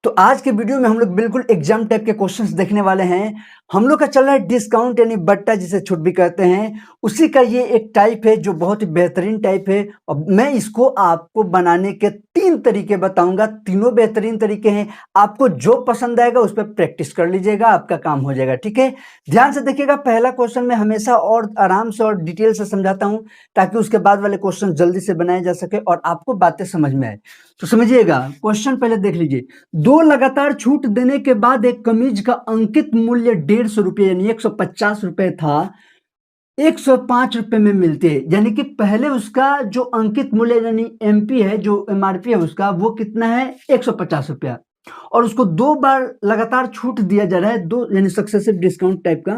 तो आज के वीडियो में हम लोग बिल्कुल एग्जाम टाइप के क्वेश्चंस देखने वाले हैं। हम लोग का चल रहा है डिस्काउंट यानी बट्टा जिसे छूट भी कहते हैं, उसी का ये एक टाइप है जो बहुत ही बेहतरीन टाइप है। और मैं इसको आपको बनाने के 3 तरीके बताऊंगा, तीनों बेहतरीन तरीके हैं। आपको जो पसंद आएगा उस पर प्रैक्टिस कर लीजिएगा, आपका काम हो जाएगा। ठीक है, ध्यान से देखिएगा। पहला क्वेश्चन मैं हमेशा और आराम से और डिटेल से समझाता हूं ताकि उसके बाद वाले क्वेश्चन जल्दी से बनाए जा सके और आपको बातें समझ में आए। तो समझिएगा, क्वेश्चन पहले देख लीजिए। 2 लगातार छूट देने के बाद एक कमीज का अंकित मूल्य 150 रुपये यानी 150 रुपये था, 105 रुपये में मिलते हैं। यानी कि पहले उसका जो अंकित मूल्य यानी एमपी है, जो एमआरपी है उसका, वो कितना है 150 रुपया। और उसको 2 बार लगातार छूट दिया जा रहा है, 2 यानी सक्सेसिव डिस्काउंट टाइप का।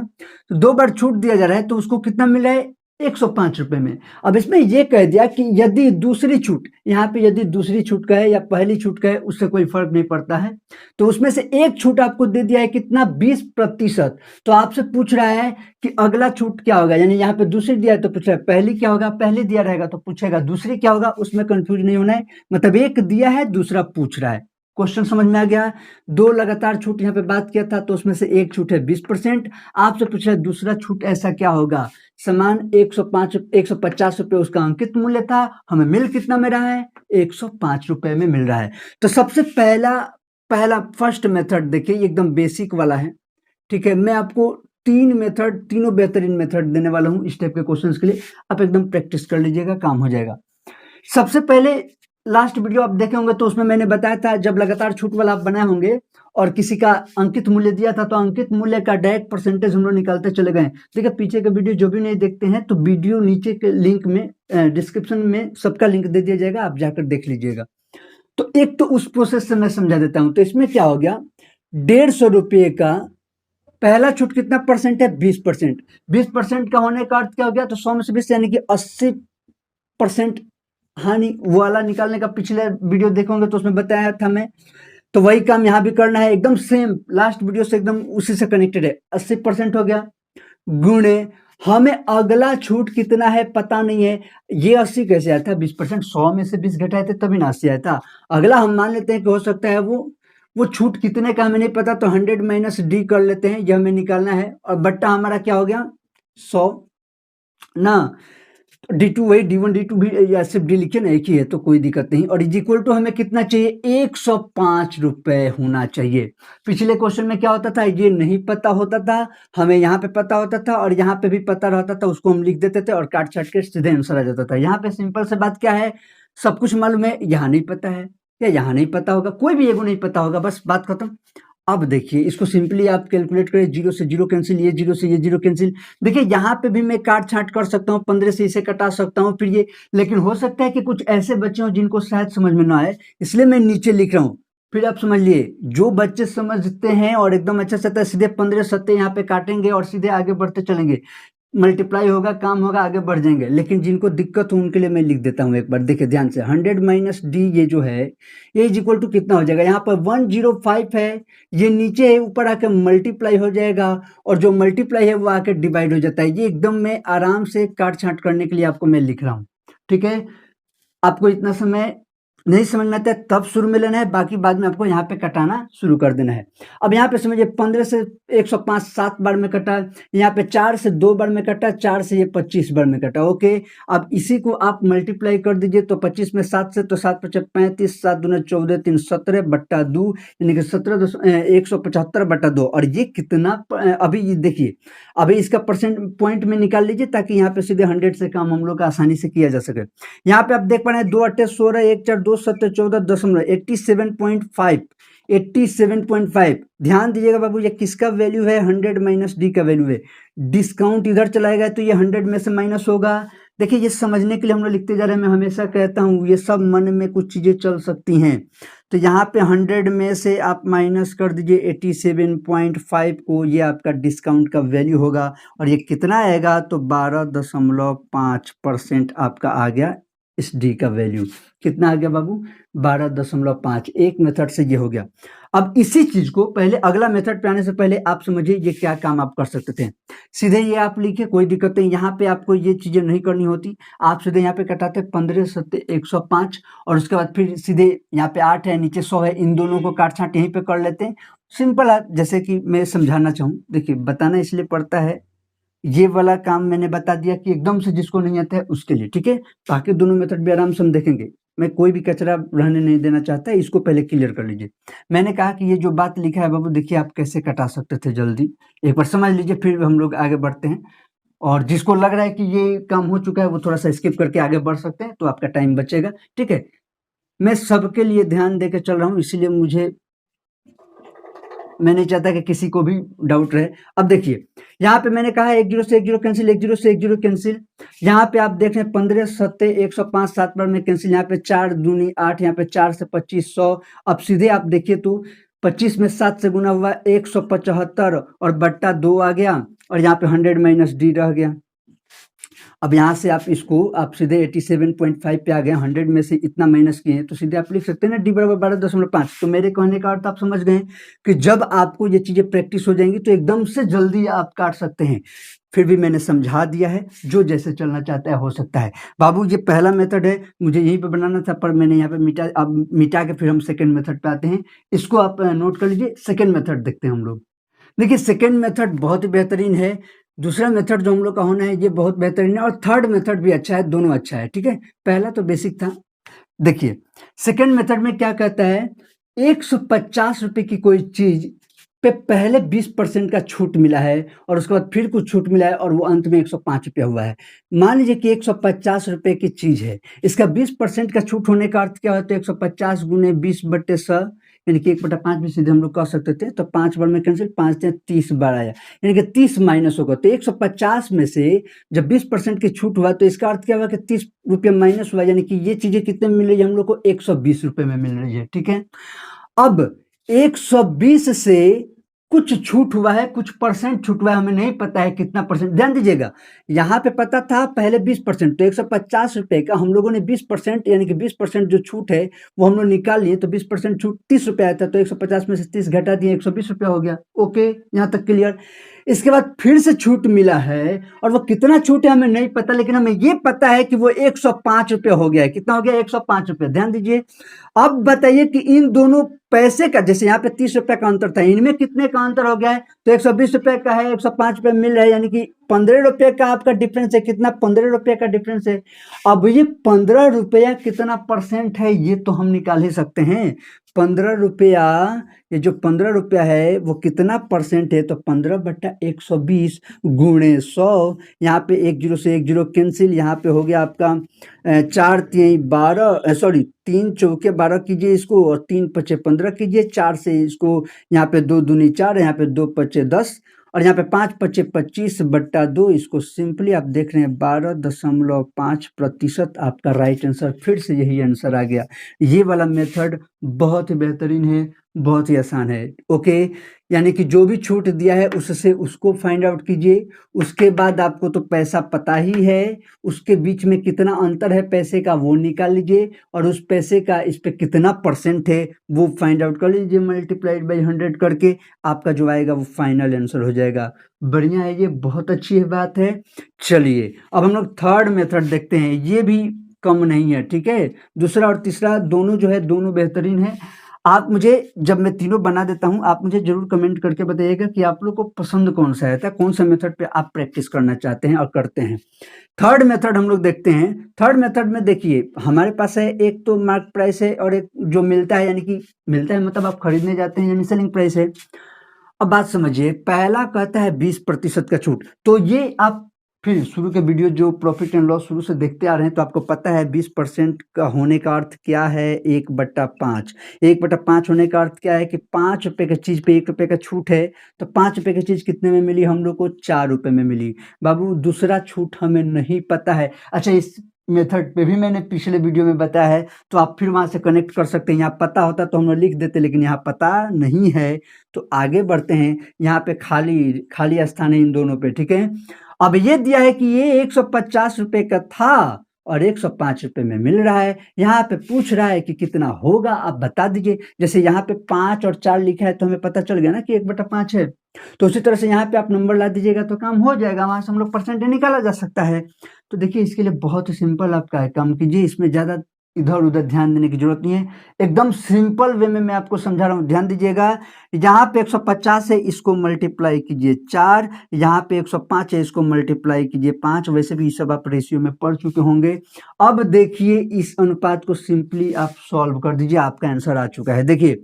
तो 2 बार छूट दिया जा रहा है तो उसको कितना मिल रहा है 105 रुपये में। अब इसमें ये कह दिया कि यदि दूसरी छूट, यहाँ पे यदि दूसरी छूट का है या पहली छूट का है उससे कोई फर्क नहीं पड़ता है। तो उसमें से एक छूट आपको दे दिया है कितना 20%। तो आपसे पूछ रहा है कि अगला छूट क्या होगा, यानी यहाँ पे दूसरी दिया है तो पूछ रहा है पहली क्या होगा, पहले दिया रहेगा तो पूछेगा दूसरी क्या होगा। उसमें कंफ्यूज नहीं होना है, मतलब एक दिया है दूसरा पूछ रहा है। क्वेश्चन समझ में आ गया। 2 लगातार छूट यहाँ पे बात किया था तो उसमें से एक छूट है 20%। आपसे पूछ रहा है दूसरा छूट ऐसा क्या होगा। समान 150 रुपये उसका अंकित मूल्य था, हमें मिल कितना में रहा है 105 रुपये में मिल रहा है। तो सबसे पहला फर्स्ट मेथड देखिए, एकदम बेसिक वाला है। ठीक है, मैं आपको 3 मेथड, तीनों बेहतरीन मेथड देने वाला हूं इस टाइप के क्वेश्चंस के लिए। आप एकदम प्रैक्टिस कर लीजिएगा, काम हो जाएगा। सबसे पहले लास्ट वीडियो आप देखे होंगे तो उसमें मैंने बताया था, जब लगातार छूट वाला आप बनाए होंगे और किसी का अंकित मूल्य दिया था तो अंकित मूल्य का डायरेक्ट परसेंटेज हम लोग निकालते चले गए। देखिए पीछे का वीडियो जो भी नहीं देखते हैं तो वीडियो नीचे के लिंक में डिस्क्रिप्शन में सबका लिंक दे दिया जाएगा, आप जाकर देख लीजिएगा। तो एक तो उस प्रोसेस से मैं समझा देता हूं। तो इसमें क्या हो गया, 150 रुपये का पहला छूट कितना परसेंट है 20%। 20% का होने का अर्थ क्या हो गया, तो 100 में से 20 यानी कि 80% हानि वाला निकालने का पिछले वीडियो देखोगे तो उसमें बताया था मैं। तो वही काम यहाँ भी करना है, एकदम सेम लास्ट वीडियो से एकदम उसी से कनेक्टेड है। 80% हो गया गुणे हमें अगला छूट कितना है पता नहीं है। ये 80 कैसे आया था 20%, 100 में से 20 घटाए थे तभी ना 80 आया था। अगला हम मान लेते हैं कि हो सकता है वो छूट कितने का हमें नहीं पता, तो 100 माइनस डी कर लेते हैं, यह हमें निकालना है। और बट्टा हमारा क्या हो गया 100 ना। D2 वही D1 D2 भी या सिर्फ D लिखे ना, एक ही है तो कोई दिक्कत नहीं। और इज इक्वल टू हमें कितना चाहिए 105 रुपये होना चाहिए। पिछले क्वेश्चन में क्या होता था, ये नहीं पता होता था, हमें यहाँ पे पता होता था और यहाँ पे भी पता रहता था, उसको हम लिख देते थे और काट छाट के सीधे आंसर आ जाता था। यहाँ पे सिंपल से बात क्या है, सब कुछ मालूम है, यहाँ नहीं पता है या यहाँ नहीं पता होगा, कोई भी एगो नहीं पता होगा, बस बात खत्म। अब देखिए इसको सिंपली आप कैलकुलेट करें, 0 से 0 कैंसिल, ये 0 से ये 0 कैंसिल। देखिए यहाँ पे भी मैं काट छाट कर सकता हूँ, 15 से इसे कटा सकता हूँ फिर ये, लेकिन हो सकता है कि कुछ ऐसे बच्चे हों जिनको शायद समझ में ना आए, इसलिए मैं नीचे लिख रहा हूँ। फिर आप समझ लिए, जो बच्चे समझते हैं और एकदम अच्छा से सीधे 15 सत्ते यहाँ पे काटेंगे और सीधे आगे बढ़ते चलेंगे, मल्टीप्लाई होगा, काम होगा, आगे बढ़ जाएंगे। लेकिन जिनको दिक्कत हो उनके लिए मैं लिख देता हूँ एक बार, देखिए ध्यान से। 100 माइनस डी ये जो है ये इज इक्वल टू कितना हो जाएगा, यहाँ पर 105 है, ये नीचे है, ऊपर आके मल्टीप्लाई हो जाएगा और जो मल्टीप्लाई है वो आके डिवाइड हो जाता है। ये एकदम मैं आराम से काट छाट करने के लिए आपको मैं लिख रहा हूँ। ठीक है, आपको इतना समय नहीं समझ में आता है तब शुरू में लेना है, बाकी बाद में आपको यहाँ पे कटाना शुरू कर देना है। अब यहाँ पे समझिए 15 से 105 7 बार में कटा, यहाँ पे 4 से 2 बार में कटा, 4 से ये 25 बार में कटा। ओके, अब इसी को आप मल्टीप्लाई कर दीजिए, तो 25 में 7 से, तो 7 पचे 35, 7 दूने 14, 3 17 बट्टा 2 यानी कि 175 बट्टा 2। और ये कितना, अभी ये देखिए, अभी इसका परसेंट पॉइंट में निकाल लीजिए ताकि यहाँ पे सीधे 100 से काम हम लोग का आसानी से किया जा सके। यहाँ पे आप देख पा रहे हैं 2 8 16 1 4 2 7 14 87.5 87.5। ध्यान दीजिएगा बाबू, ये किसका वैल्यू है 100 माइनस डी का वैल्यू है। डिस्काउंट इधर चलाएगा तो ये 100 में से माइनस होगा। देखिए ये समझने के लिए हम लोग लिखते जा रहे हैं, मैं हमेशा कहता हूँ ये सब मन में कुछ चीजें चल सकती हैं। तो यहाँ पे 100 में से आप माइनस कर दीजिए 87.5 को, ये आपका डिस्काउंट का वैल्यू होगा। और ये कितना आएगा, तो 12.5% आपका आ गया इस डी का वैल्यू। कितना आ गया बाबू 12.5। एक मेथड से ये हो गया। अब इसी चीज को पहले अगला मेथड पे आने से पहले आप समझिए ये क्या काम आप कर सकते थे। सीधे ये आप लिखिए, कोई दिक्कत नहीं, यहाँ पे आपको ये चीजें नहीं करनी होती। आप सीधे यहाँ पे कटाते 15 सत्ते 105 और उसके बाद फिर सीधे यहाँ पे 8 है, नीचे 100 है, इन दोनों को काट छाट यहीं पे कर लेते हैं। सिंपल है, जैसे कि मैं समझाना चाहूँ, देखिए बताना इसलिए पड़ता है, ये वाला काम मैंने बता दिया कि एकदम से जिसको नहीं आता है उसके लिए, ठीक है। बाकी दोनों मेथड भी आराम से हम देखेंगे, मैं कोई भी कचरा रहने नहीं देना चाहता, इसको पहले क्लियर कर लीजिए। मैंने कहा कि ये जो बात लिखा है बाबू, देखिए आप कैसे कटा सकते थे, जल्दी एक बार समझ लीजिए, फिर हम लोग आगे बढ़ते हैं। और जिसको लग रहा है कि ये काम हो चुका है वो थोड़ा सा स्किप करके आगे बढ़ सकते हैं, तो आपका टाइम बचेगा, ठीक है। मैं सबके लिए ध्यान दे के चल रहा हूँ, इसीलिए मैं नहीं चाहता कि किसी को भी डाउट रहे। अब देखिए यहाँ पे मैंने कहा 1 0 से 1 0 कैंसिल, 1 0 से 1 0 कैंसिल। यहाँ पे आप देख रहे हैं 15 सत्ते 105, 7 बार में कैंसिल। यहाँ पे 4 दूनी 8, यहाँ पे 4 से 25 100। अब सीधे आप देखिए तो 25 में 7 से गुना हुआ 175 और बट्टा 2 आ गया, और यहाँ पे 100 माइनस डी रह गया। अब यहाँ से आप इसको आप सीधे 87.5 पे आ गए, 100 में से इतना माइनस किए हैं, तो सीधे आप लिख सकते हैं ना डी बराबर 12.5। तो मेरे कहने का अर्थ आप समझ गए कि जब आपको ये चीजें प्रैक्टिस हो जाएंगी तो एकदम से जल्दी आप काट सकते हैं। फिर भी मैंने समझा दिया है, जो जैसे चलना चाहता है हो सकता है। बाबू ये पहला मेथड है, मुझे यहीं पे बनाना था पर मैंने यहाँ पे मिटा, अब मिटा के फिर हम सेकेंड मेथड पे आते हैं। इसको आप नोट कर लीजिए। सेकेंड मेथड देखते हैं हम लोग। देखिए सेकेंड मेथड बहुत ही बेहतरीन है, दूसरा मेथड जो हम लोग का होना है ये बहुत बेहतरीन है, और थर्ड मेथड भी अच्छा है, दोनों अच्छा है, ठीक है। पहला तो बेसिक था। देखिए सेकेंड मेथड में क्या कहता है, 150 रुपए की कोई चीज पे पहले 20% का छूट मिला है और उसके बाद फिर कुछ छूट मिला है और वो अंत में 105 रुपया हुआ है। मान लीजिए कि 150 रुपए की चीज है, इसका 20% का छूट होने का अर्थ क्या होता है, 150 गुने 20/100 यानी कि 1/5 भी सीधे हम लोग कह सकते थे। तो 5 बार में कैंसिल, 5 30 बार आया, यानी कि 30 माइनस होगा। तो 150 में से जब 20% की छूट हुआ तो इसका अर्थ क्या हुआ कि 30 रुपये माइनस हुआ, यानी कि ये चीजें कितने में मिल रही है हम लोग को, 120 रुपये में मिल रही है, ठीक है। अब 120 से कुछ छूट हुआ है, कुछ परसेंट छूट हुआ है, हमें नहीं पता है कितना परसेंट। ध्यान दीजिएगा, यहाँ पे पता था पहले 20%, तो 150 रुपए का हम लोगों ने 20% यानी कि 20% जो छूट है वो हम लोग निकाल लिए। तो 20% छूट 30 रुपए आया था, तो 150 में से 30 घटा दिए, 120 रुपया हो गया। ओके, यहाँ तक क्लियर। इसके बाद फिर से छूट मिला है, और वो कितना छूट है हमें नहीं पता, लेकिन हमें ये पता है कि वो 105 रुपये हो गया है। कितना हो गया, 105 रुपये। ध्यान दीजिए, अब बताइए कि इन दोनों पैसे का, जैसे यहाँ पे 30 रुपए का अंतर था, इनमें कितने का अंतर हो गया है, तो 120 रुपए का है, 105 रुपये मिल रहा है, यानी कि 15 रुपये का आपका डिफरेंस है। कितना, 15 रुपये का डिफरेंस है। अब ये 15 रुपया कितना परसेंट है ये तो हम निकाल ही सकते हैं। 15 रुपया, ये जो 15 रुपया है वो कितना परसेंट है, तो 15/120 गुणे 100। यहाँ पे 1 0 से 1 0 कैंसिल, यहाँ पे हो गया आपका 4 3 12, सॉरी 3 चौके 12 कीजिए इसको, और 3 पचे 15 कीजिए, 4 से इसको, यहाँ पे 2 दूनी 4, यहाँ पे 2 पचे 10, और यहाँ पे 5 पचे 25/2। इसको सिंपली आप देख रहे हैं 12.5% आपका राइट आंसर। फिर से यही आंसर आ गया। ये वाला मेथड बहुत ही बेहतरीन है, बहुत ही आसान है। ओके, यानी कि जो भी छूट दिया है उससे उसको फाइंड आउट कीजिए। उसके बाद आपको तो पैसा पता ही है, उसके बीच में कितना अंतर है पैसे का वो निकाल लीजिए, और उस पैसे का इस पे कितना परसेंट है वो फाइंड आउट कर लीजिए, मल्टीप्लाइड बाई 100 करके आपका जो आएगा वो फाइनल आंसर हो जाएगा। बढ़िया है, ये बहुत अच्छी बात है। चलिए अब हम लोग थर्ड मेथड देखते हैं, ये भी कम नहीं है, ठीक है। दूसरा और तीसरा दोनों जो है दोनों बेहतरीन है। आप मुझे, जब मैं तीनों बना देता हूं, आप मुझे जरूर कमेंट करके बताइएगा कि आप लोग को पसंद कौन सा है, कौन सा मेथड पे आप प्रैक्टिस करना चाहते हैं और करते हैं। थर्ड मेथड हम लोग देखते हैं। थर्ड मेथड में देखिए हमारे पास है, एक तो मार्क प्राइस है और एक जो मिलता है, यानी कि मिलता है मतलब आप खरीदने जाते हैं, यानी सेलिंग प्राइस है। अब बात समझिए, पहला कहता है 20% का छूट, तो ये आप फिर शुरू के वीडियो जो प्रॉफिट एंड लॉस शुरू से देखते आ रहे हैं तो आपको पता है 20% का होने का अर्थ क्या है, 1/5। 1/5 होने का अर्थ क्या है कि 5 रुपए की चीज पे 1 रुपए का छूट है, तो 5 रुपए की चीज कितने में मिली हम लोग को, 4 रुपए में मिली। बाबू दूसरा छूट हमें नहीं पता है। अच्छा, इस मेथड पे भी मैंने पिछले वीडियो में बताया है, तो आप फिर वहां से कनेक्ट कर सकते हैं। यहाँ पता होता तो हम लोग लिख देते, लेकिन यहाँ पता नहीं है, तो आगे बढ़ते हैं। यहाँ पे खाली खाली स्थान है इन दोनों पे, ठीक है। अब ये दिया है कि ये 150 रुपए का था और 105 रुपये में मिल रहा है। यहाँ पे पूछ रहा है कि कितना होगा, आप बता दीजिए। जैसे यहाँ पे 5 और 4 लिखा है तो हमें पता चल गया ना कि 1/5 है। तो उसी तरह से यहाँ पे आप नंबर ला दीजिएगा तो काम हो जाएगा, वहाँ से हम लोग परसेंटेज निकाला जा सकता है। तो देखिए इसके लिए बहुत ही सिंपल आप क्या काम कीजिए, इसमें ज़्यादा इधर-उधर ध्यान देने की ज़रूरत नहीं है। एकदम सिंपल वे में मैं आपको समझा रहा हूँ, ध्यान दीजिएगा। यहाँ पे 150 है, इसको मल्टीप्लाई कीजिए 4, यहाँ पे 105 है, इसको मल्टीप्लाई कीजिए 5। वैसे भी ये सब आप रेशियो में पढ़ चुके होंगे। अब देखिए इस अनुपात को सिंपली आप सॉल्व कर दीजिए, आपका आंसर आ चुका है। देखिए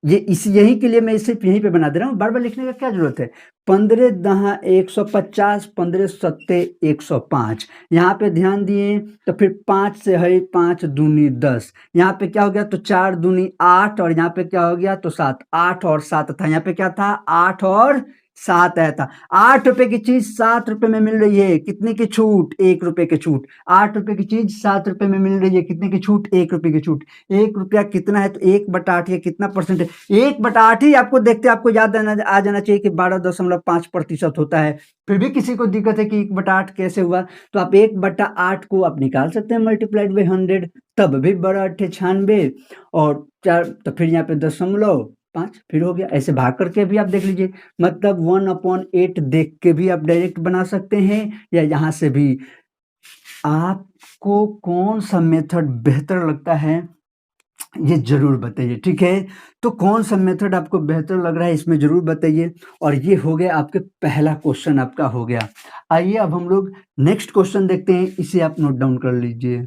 यही के लिए मैं सिर्फ यहीं पे बना दे रहा हूँ, बार-बार लिखने का क्या ज़रूरत है। 15 दहा 150, 15 सत्ते 105। यहाँ पे ध्यान दिए तो फिर 5 से है 5 दूनी 10, यहाँ पे क्या हो गया तो 4 दूनी 8, और यहाँ पे क्या हो गया तो 7। 8 और 7 था, यहाँ पे क्या था 8 और 7 आया था। 8 रुपए की चीज 7 रुपए में मिल रही है, कितने की छूट 1 रुपए की छूट। 8 रुपए की चीज 7 रुपए में मिल रही है, कितने की छूट 1 रुपए की छूट। 1 रुपया कितना है तो 1/8, ये कितना परसेंट है 1/8 ही। आपको देखते आपको याद आ जाना चाहिए कि 12.5% होता है। फिर भी किसी को दिक्कत है कि 1/8 कैसे हुआ, तो आप 1/8 को आप निकाल सकते हैं मल्टीप्लाइड बाई 100, तब भी बड़ा 98 और 4, तो फिर यहाँ पे 0.5 फिर हो गया। ऐसे भाग करके भी आप देख लीजिए, मतलब 1/8 देख के भी आप डायरेक्ट बना सकते हैं, या यहाँ से भी। आपको कौन सा मेथड बेहतर लगता है ये जरूर बताइए, ठीक है। तो कौन सा मेथड आपको बेहतर लग रहा है इसमें जरूर बताइए। और ये हो गया आपके पहला क्वेश्चन आपका हो गया। आइए अब हम लोग नेक्स्ट क्वेश्चन देखते हैं, इसे आप नोट डाउन कर लीजिए।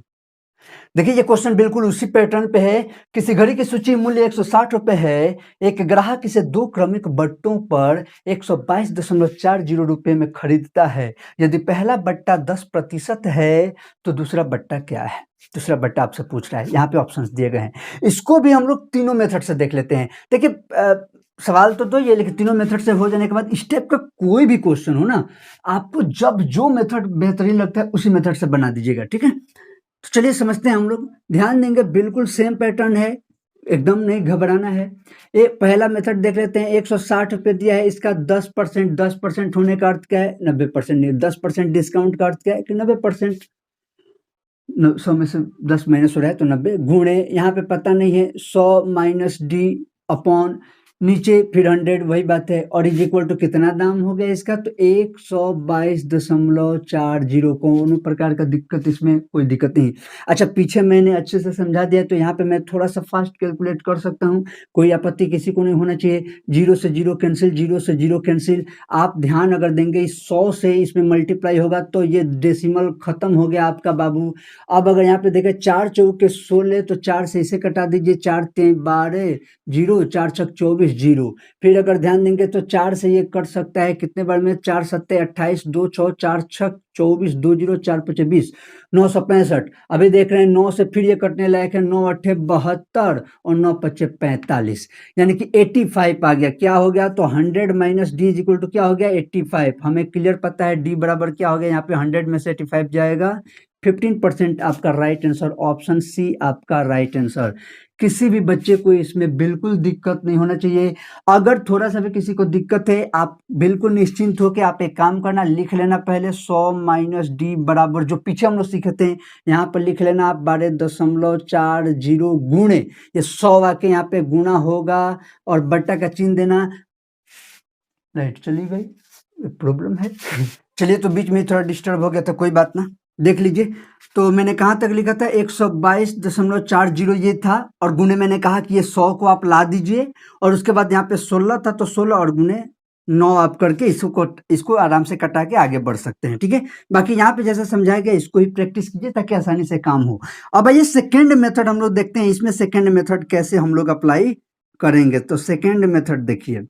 देखिए ये क्वेश्चन बिल्कुल उसी पैटर्न पे है। किसी घड़ी की सूची मूल्य 160 रुपए है, एक ग्राहक इसे 2 क्रमिक बट्टों पर 122.40 रुपए में खरीदता है। यदि पहला बट्टा 10% है तो दूसरा बट्टा क्या है। दूसरा बट्टा आपसे पूछ रहा है, यहाँ पे ऑप्शंस दिए गए हैं। इसको भी हम लोग तीनों मेथड से देख लेते हैं। देखिए सवाल तो ये लेकिन तीनों मेथड से हो जाने के बाद स्टेप का कोई भी क्वेश्चन हो ना, आपको जब जो मेथड बेहतरीन लगता है उसी मेथड से बना दीजिएगा, ठीक है। तो चलिए समझते हैं हम लोग, ध्यान देंगे, बिल्कुल सेम पैटर्न है, एकदम नहीं घबराना है। एक पहला मेथड देख लेते हैं। 160 रुपये दिया है, इसका 10% होने का अर्थ क्या है 90% नहीं, 10% डिस्काउंट का अर्थ क्या है कि 90%। 100 में से 10 माइनस हो रहा है तो 90 गुणे, यहाँ पे पता नहीं है 100 माइनस डी अपॉन नीचे फिर 100, वही बात है। और इज इक्वल टू कितना दाम हो गया इसका तो 122.40। कोनो प्रकार का दिक्कत इसमें कोई दिक्कत नहीं। अच्छा पीछे मैंने अच्छे से समझा दिया, तो यहाँ पे मैं थोड़ा सा फास्ट कैलकुलेट कर सकता हूँ, कोई आपत्ति किसी को नहीं होना चाहिए। 0 से 0 कैंसिल, 0 से 0 कैंसिल। आप ध्यान अगर देंगे 100 से इसमें मल्टीप्लाई होगा तो ये डेसिमल खत्म हो गया आपका बाबू। अब अगर यहाँ पे देखें 4 चौके 16, तो 4 से इसे कटा दीजिए, 4 3 12 0, 4 छक 24 0। फिर अगर ध्यान देंगे तो 4 से ये कट सकता है कितने बार में, 4 सत्ते 28, 2 6 4 छक 24, 2 0 4 5 20, 965। अभी देख रहे हैं 9 से फिर ये कटने लायक है, 9 8 72 और 9 5 45, यानी कि 85 आ गया। क्या हो गया तो 100 minus d is equal to क्या हो गया 85। हमें क्लियर पता है डी बराबर क्या हो गया, यहाँ पे 100 में से 85 जाएगा, 15% आपका राइट आंसर, ऑप्शन सी आपका राइट आंसर। किसी भी बच्चे को इसमें बिल्कुल दिक्कत नहीं होना चाहिए। अगर थोड़ा सा भी किसी को दिक्कत है, आप बिल्कुल निश्चिंत हो के आप एक काम करना, लिख लेना पहले 100 माइनस डी बराबर जो पीछे हम लोग सीखे थे, यहाँ पर लिख लेना आप 12.40 गुणे, ये 100 आके यहाँ पे गुणा होगा और बट्टा का चिन्ह देना। राइट, चलिए भाई प्रॉब्लम है चलिए, तो बीच में थोड़ा डिस्टर्ब हो गया था, कोई बात ना, देख लीजिए। तो मैंने कहाँ तक लिखा था 122.40 ये था, और गुणे मैंने कहा कि ये 100 को आप ला दीजिए, और उसके बाद यहाँ पे 16 था तो 16 और गुणे 9 आप करके इसको आराम से कटा के आगे बढ़ सकते हैं, ठीक है। बाकी यहाँ पे जैसा समझाया गया इसको ही प्रैक्टिस कीजिए ताकि आसानी से काम हो। अब आइए सेकेंड मेथड हम लोग देखते हैं, इसमें सेकेंड मेथड कैसे हम लोग अप्लाई करेंगे। तो सेकेंड मेथड देखिए,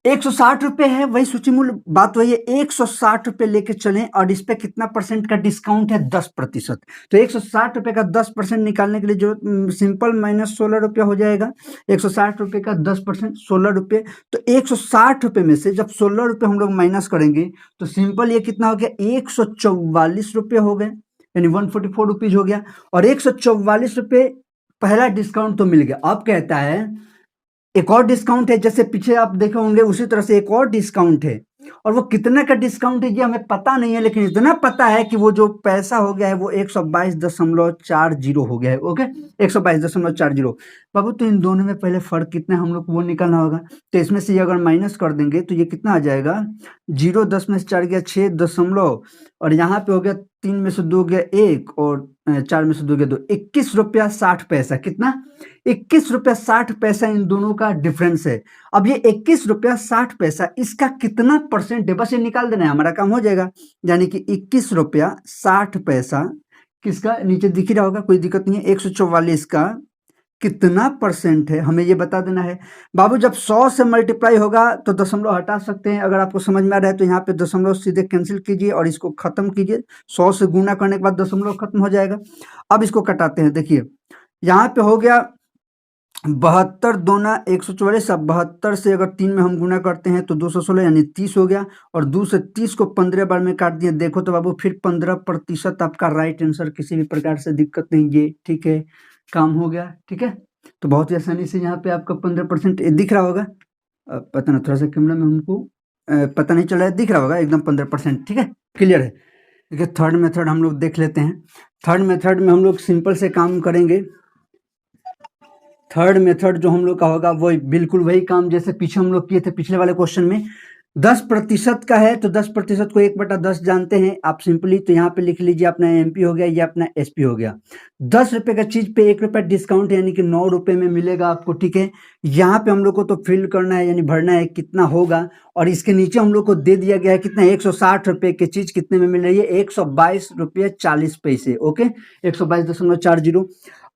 160 रुपये है, वही सूची मूल्य, बात वही है, 160 रुपये लेके चलें और इस पे कितना परसेंट का डिस्काउंट है 10%। तो 160 रुपये का 10% निकालने के लिए जो सिंपल माइनस 16 रुपया हो जाएगा। 160 रुपये का 10% 16 रुपये, तो 160 रुपये में से जब 16 रुपये हम लोग माइनस करेंगे तो सिंपल ये कितना हो गया 144 रुपये हो गए, यानी 144 रुपीज हो गया। और 144 रुपये पहला डिस्काउंट तो मिल गया। अब कहता है एक और डिस्काउंट है, जैसे पीछे आप देखे होंगे उसी तरह से एक और डिस्काउंट है, और वो कितने का डिस्काउंट है ये हमें पता नहीं है, लेकिन इतना पता है कि वो जो पैसा हो गया है वो 122.40 हो गया है। ओके, 122.40। बाबू तो इन दोनों में पहले फर्क कितना है हम लोग को वो निकालना होगा। तो इसमें से ये अगर माइनस कर देंगे तो ये कितना आ जाएगा, 0, 10 में से 4 गया 6 दशमलव, और यहाँ पे हो गया 3 में से 2 गया 1, और 4 में से 2 गया 2, 21 रुपया 60 पैसा। कितना, 21 रुपया 60 पैसा इन दोनों का डिफरेंस है। अब ये 21 रुपया 60 पैसा इसका कितना परसेंट है, बस ये निकाल देना है, हमारा काम हो जाएगा। यानी कि 21 रुपया 60 पैसा किसका, नीचे दिख ही रहा होगा, कोई दिक्कत नहीं है, 144 का कितना परसेंट है हमें ये बता देना है। बाबू जब 100 से मल्टीप्लाई होगा तो दशमलव हटा सकते हैं, अगर आपको समझ में आ रहा है तो यहाँ पे दशमलव सीधे कैंसिल कीजिए और इसको खत्म कीजिए। 100 से गुना करने के बाद दशमलव खत्म हो जाएगा। अब इसको कटाते हैं, देखिए यहाँ पे हो गया 72 दूना 144। अब 72 से अगर 3 में हम गुना करते हैं तो 216 यानी 30 हो गया, और 2 से 30 को 15 बार में काट दिया। देखो तो बाबू फिर 15% आपका राइट आंसर, किसी भी प्रकार से दिक्कत नहीं, ये ठीक है, काम हो गया। ठीक है, तो बहुत ही आसानी से यहाँ पे आपका 15% दिख रहा होगा। पता ना, थोड़ा सा कैमरा में हमको पता नहीं चल रहा है, दिख रहा होगा एकदम 15%। ठीक है, क्लियर है। देखिए थर्ड मेथड हम लोग देख लेते हैं। थर्ड मेथड में हम लोग सिंपल से काम करेंगे। थर्ड मेथड जो हम लोग का होगा वो बिल्कुल वही काम जैसे पीछे हम लोग किए थे पिछले वाले क्वेश्चन में। 10% का है तो 10% को 1/10 जानते हैं आप सिंपली, तो यहाँ पे लिख लीजिए अपना एमपी हो गया, ये अपना एसपी हो गया। 10 रुपए का चीज पे 1 रुपया डिस्काउंट यानी कि 9 रुपए में मिलेगा आपको। ठीक है, यहाँ पे हम लोग को तो फिल करना है यानी भरना है कितना होगा, और इसके नीचे हम लोग को दे दिया गया है कितना, 160 रुपए की चीज कितने में मिल रही है, 122 रुपये 40 पैसे। ओके, 122.40।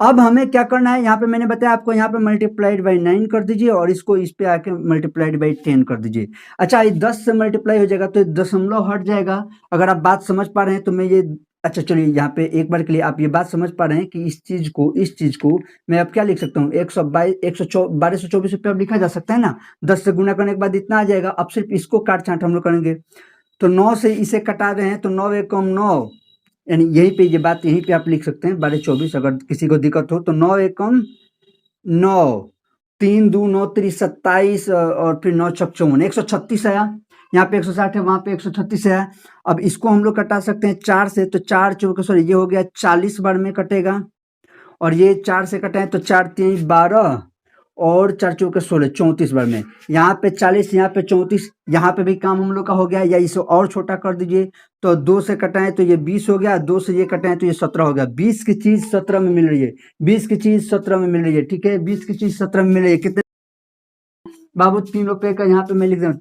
अब हमें क्या करना है, यहाँ पे मैंने बताया आपको, यहाँ पे मल्टीप्लाइड बाई 9 कर दीजिए और इसको इस पे आके मल्टीप्लाइड बाई 10 कर दीजिए। अच्छा, ये 10 से मल्टीप्लाई हो जाएगा तो दशमलव हट जाएगा। अगर आप बात समझ पा रहे हैं तो मैं ये, अच्छा चलिए यहाँ पे एक बार के लिए आप ये बात समझ पा रहे हैं कि इस चीज को मैं अब क्या लिख सकता हूँ, 1224 रुपये अब लिखा जा सकता है ना। 10 से गुना करने के बाद इतना आ जाएगा। अब सिर्फ इसको काट छांट हम लोग करेंगे, तो 9 से इसे कटा रहे हैं तो 9 एकम 9, यानी यहीं पे ये बात यहीं पे आप लिख सकते हैं 1224। अगर किसी को दिक्कत हो तो 9 एकम 9, 3 2 9 3 27, और फिर 9 छक 54, 136 आया। यहाँ पे 160 है, वहां पे 136 है। अब इसको हम लोग कटा सकते हैं 4 से, तो 4 चौके सॉरी ये हो गया 40 बार में कटेगा, और ये 4 से कटाएं तो 4 3 12 और 4 चौके 16, 34 बार में। यहाँ पे 40, यहाँ पे 34, यहाँ पे भी काम हम लोग का हो गया। या इसे और छोटा कर दीजिए, तो 2 से कटाएं तो ये 20 हो गया, 2 से ये कटाएं तो ये 17 हो गया। 20 की चीज 17 में मिल रही है, 20 की चीज 17 में मिल रही है। ठीक है, 20 की चीज 17 में मिल रही है। कितने बाबू, 3 रुपए का यहाँ पे मैं लिख दूँ,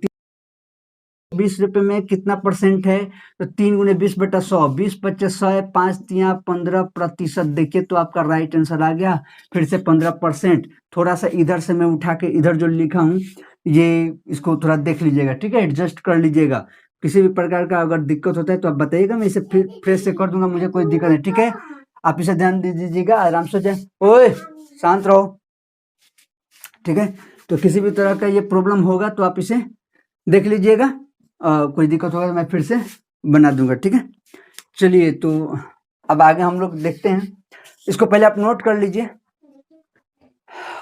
20 रुपए में कितना परसेंट है, तो 3 गुने 20/100, 20 25 100 है, 5 3 15%। देखिए तो आपका राइट आंसर आ गया। फिर से 15%, थोड़ा सा इधर से मैं उठा के इधर जो लिखा हूँ ये इसको थोड़ा देख लीजिएगा। ठीक है, एडजस्ट कर लीजिएगा। किसी भी प्रकार का अगर दिक्कत होता है तो आप बताइएगा, मैं इसे फिर फ्रेश से कर दूंगा, मुझे कोई दिक्कत नहीं। ठीक है, आप इसे ध्यान दे दीजिएगा, आराम से जाए, ओए शांत रहो। ठीक है, तो किसी भी तरह का ये प्रॉब्लम होगा तो आप इसे देख लीजिएगा, कोई दिक्कत होगा तो मैं फिर से बना दूंगा। ठीक है, चलिए तो अब आगे हम लोग देखते हैं। इसको पहले आप नोट कर लीजिए।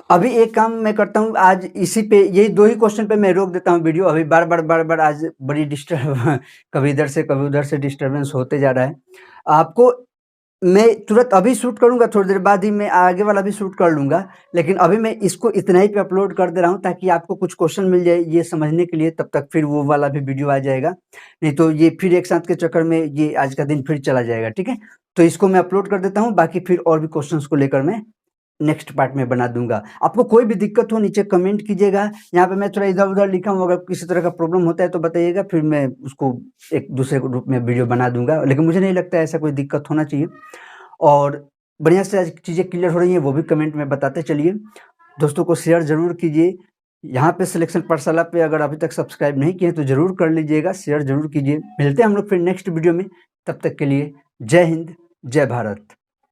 अभी एक काम मैं करता हूँ, आज इसी पे यही 2 ही क्वेश्चन पे मैं रोक देता हूँ वीडियो। अभी बार बार आज बड़ी डिस्टर्ब कभी इधर से कभी उधर से डिस्टर्बेंस होते जा रहा है। आपको मैं तुरंत अभी शूट करूंगा, थोड़ी देर बाद ही मैं आगे वाला भी शूट कर लूंगा, लेकिन अभी मैं इसको इतना ही पे अपलोड कर दे रहा हूं ताकि आपको कुछ क्वेश्चन मिल जाए ये समझने के लिए। तब तक फिर वो वाला भी वीडियो आ जाएगा, नहीं तो ये फिर एक साथ के चक्कर में ये आज का दिन फिर चला जाएगा। ठीक है, तो इसको मैं अपलोड कर देता हूँ, बाकी फिर और भी क्वेश्चन को लेकर मैं नेक्स्ट पार्ट में बना दूंगा। आपको कोई भी दिक्कत हो नीचे कमेंट कीजिएगा। यहाँ पे मैं थोड़ा इधर उधर लिखा हूँ, अगर किसी तरह का प्रॉब्लम होता है तो बताइएगा, फिर मैं उसको एक दूसरे रूप में वीडियो बना दूंगा। लेकिन मुझे नहीं लगता ऐसा कोई दिक्कत होना चाहिए, और बढ़िया से आज चीज़ें क्लियर हो रही हैं वो भी कमेंट में बताते चलिए। दोस्तों को शेयर जरूर कीजिए। यहाँ पे सिलेक्शन पाठशाला पे अगर अभी तक सब्सक्राइब नहीं किए तो जरूर कर लीजिएगा, शेयर जरूर कीजिए। मिलते हैं हम लोग फिर नेक्स्ट वीडियो में, तब तक के लिए जय हिंद, जय भारत।